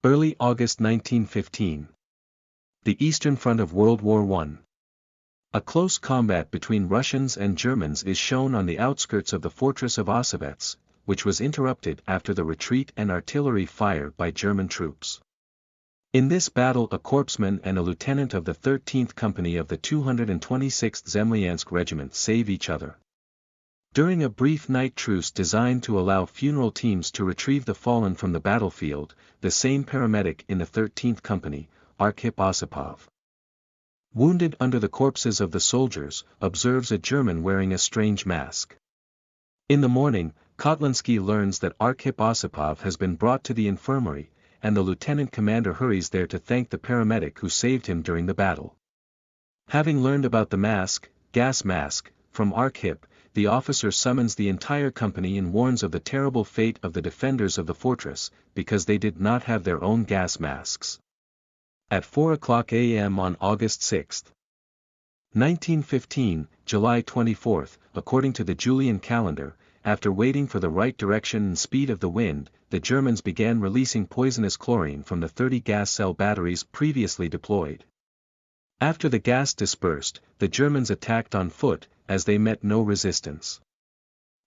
Early August 1915. The Eastern Front of World War I. A close combat between Russians and Germans is shown on the outskirts of the fortress of Osovets, which was interrupted after the retreat and artillery fire by German troops. In this battle a corpsman and a lieutenant of the 13th Company of the 226th Zemlyansk Regiment save each other. During a brief night truce designed to allow funeral teams to retrieve the fallen from the battlefield, the same paramedic in the 13th Company, Arkhip Osipov, wounded under the corpses of the soldiers, observes a German wearing a strange mask. In the morning, Kotlinski learns that Arkhip Osipov has been brought to the infirmary, and the lieutenant commander hurries there to thank the paramedic who saved him during the battle. Having learned about the gas mask, from Arkhip, the officer summons the entire company and warns of the terrible fate of the defenders of the fortress, because they did not have their own gas masks. At 4:00 a.m. on August 6, 1915, July 24, according to the Julian calendar, after waiting for the right direction and speed of the wind, the Germans began releasing poisonous chlorine from the 30 gas cell batteries previously deployed. After the gas dispersed, the Germans attacked on foot, as they met no resistance.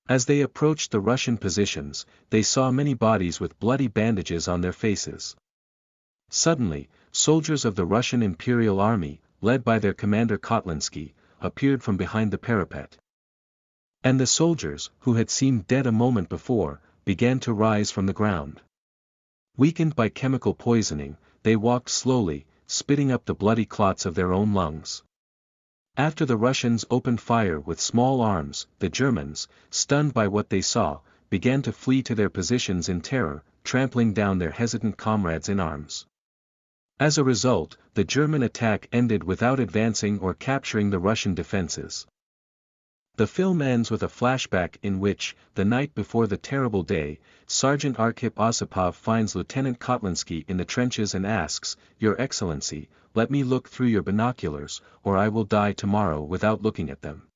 As they approached the Russian positions, they saw many bodies with bloody bandages on their faces. Suddenly, soldiers of the Russian Imperial Army, led by their commander Kotlinski, appeared from behind the parapet. And the soldiers, who had seemed dead a moment before, began to rise from the ground. Weakened by chemical poisoning, they walked slowly, spitting up the bloody clots of their own lungs. After the Russians opened fire with small arms, the Germans, stunned by what they saw, began to flee to their positions in terror, trampling down their hesitant comrades in arms. As a result, the German attack ended without advancing or capturing the Russian defenses. The film ends with a flashback in which, the night before the terrible day, Sergeant Arkhip Osipov finds Lieutenant Kotlinski in the trenches and asks, "Your Excellency, let me look through your binoculars, or I will die tomorrow without looking at them."